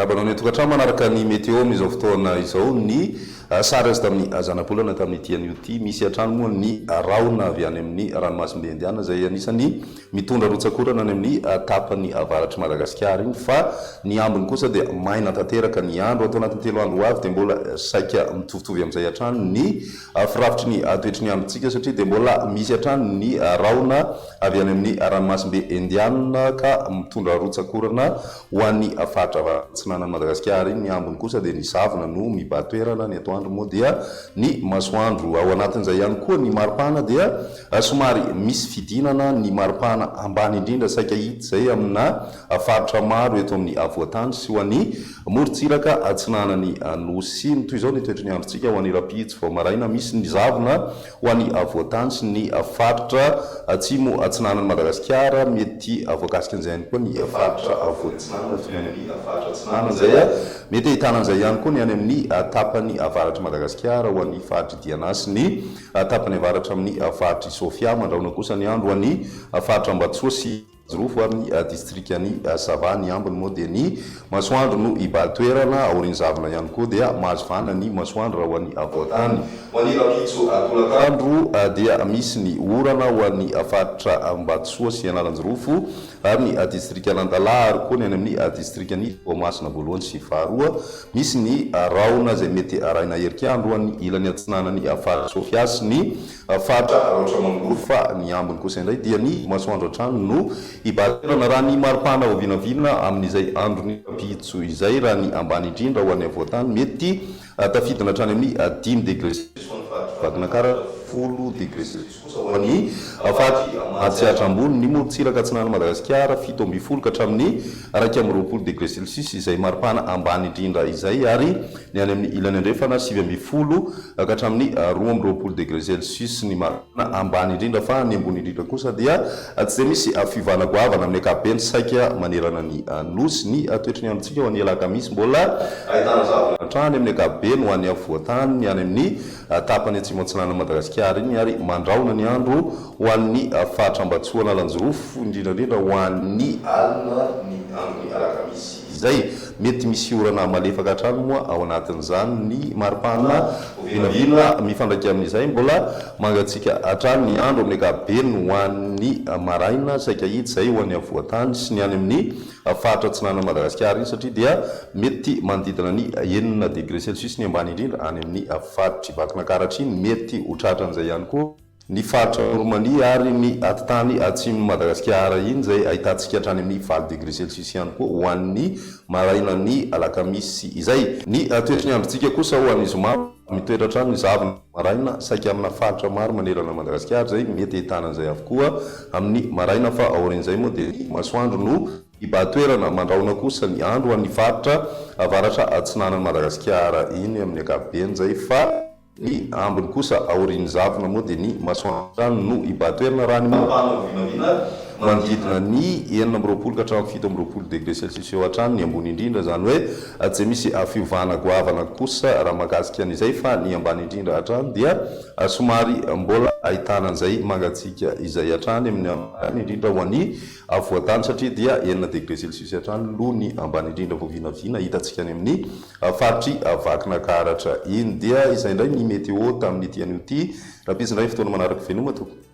raha banao ny tokantrano manaraka ny météo amin'izao fotoana izao ny sary azy tamin'ny zanapolana tamin'ny tian'io ty misy atrano moa ny raona avy any amin'ny ranomasimbe indiana zay anisany mitondra rotsakorana any amin'ny tapany avaratry Madagasikara iny fa ny ambiny kosa dia maina tanteraka ny andro atao anatin'ny 3 andro avy dia mbola saika mitovitovy amin'izay atrano ny firafitry ny toetry ny androntsika satria dia mbola misy atrano ny raona avy any amin'ny ranomasimbe indiana ka mitondra rotsakorana ho an'ny faritra atsinanan'ny Madagasikara iny. Ny ambiny kosa dia ny zavona no mibatoerana ny atoandro moa dia ny masoandro ao anatin'izay ihany koa ny maripana dia somary misy fidinana ny maripana ambany indrindra saika hita zay amina faritra maro eto amin'ny avoatany sy ho an'ny morontsiraka atsinanany nosy ny toy izao ny toetry ny androntsika ho an'ny rapitsy vao maraina misy ny zavona ho an'ny avoatany sy ny faritra atsimo atsinanan'ny Madagasikara mety avoakasika an'izay ihany koa ny faritra avoatsinana toy ny faritra atsinana zay mety ahitanan'izay ihany koa ny any amin'ny tapany avaratry Madagasikara ho an'ny faritra Diana sy ny tapany avaratra amin'ny faritra Sofia mandraona kosa ny andro ho an'ny faritra Ambatsoa sy Zirofo ary ny distrikany Sava ny ambiny moa dia ny masoandro no ibatoerana aoriany zavona ihany koa dia mahazovana ny masoandro raha ho an'ny avoatany. Ho an'ny rapitso tolakandro dia misy ny orana ho an'ny faritra Ambatsoa sy Analanjirofo ary ny distrikany Andala ary koa ny any amin'ny distrikany Toamasina voalohany sy faharoa misy ny raona zay mety arahina herik'andro ho an'ny ilany atsinanany faritra Sofia sy ny faritra Raotramangolo fa ny ambiny kosa indray dia ny masoandro hatrany no ibatoerana raha ny maripana ho vinavina amin'izay androny rapitso izay raha ny ambany indrindra ho an'ny avoatany mety tafidina hatrany amin'ny 5 degré celsius vakinakara 10 degré celsius kosa ho an'ny atsiatra ambony ny morontsiraka atsinan'ny Madagasikara 7 ka hatramin'ny 20 degré celsius izay maripana ambany indrindra izay ary ny any amin'ny ilany andrefana 7 ka hatramin'ny 20 degré celsius ny maripana ambany indrindra fa ny ambony indrindra kosa dia tsy zay misy fivana goavana amin'ny akapobeny saika manerana ny nosy ny toetry ny androntsika ho an'ny alakamisy mbola ahitana zavona hatrany amin'ny akapobeny ho an'ny avoatany ny any amin'ny tapany atsimo atsinanan'ny Madagasikara iny ary mandraona ny andro ho an'ny faritra Ambatsoa Analanjirofo indrindrandrindra ho an'ny alina ny andron'ny alakamisy izay mety misy orana malefaka hatrany moa ao anatin'izany ny maripana vinavina mifandraika amin'izay mbola mangatsika hatrany ny andro amin'ny akapobeny ho an'ny maraina saika hita zay ho an'ny avoatany sy ny any amin'ny faritra atsinanan'ny Madagasikara iny satria dia mety manodidina ny 9 degré celsius ny ambany indrindra any amin'ny faritra vakinakaratriny mety ho tratran'izay ihany koa ny faritra Normandie ary ny atitany atsimo Madagasikara iny zay ahitantsika hatrany amin'ny 4 degré celsius ihany koa ho an'ny maraina ny alakamisy izay ny toetry ny androntsika kosa ho an'ny zoma mitoetra hatrany ny zavona maraina saika amina faritra maro manerana Madagasikara zay mety ahitanan'izay avokoa amin'ny maraina fa aorian'izay moa dia ny masoandro no ibatoerana mandraona kosa ny andro ho an'ny faritra avaratra atsinanan'ny Madagasikara iny amin'ny akapobeny zay fa ny ambiny kosa aorian'ny zavona moa dia ny masoandro no ibatoerana raha ny maripana vinavina manodidina ny 9 ka hatramin'ny 17 degré celsius eo hatrany ny ambony indrindra zany hoe tsy misy fiovana goavana kosa raha mahakasika an'izay fa ny ambany indrindra hatrany dia somary mbola ahitanan'izay mangatsika izay hatrany amin'ny ambany indrindra ho an'ny avoatany satria dia 9 degré celsius hatrany loha ny ambany indrindra vao vinavina hitantsika any amin'ny faritry vakinakara iny dia izay indray ny météo tamin'ny tian'io ty raha pizy indray fotoana manaraka venoma tompoko.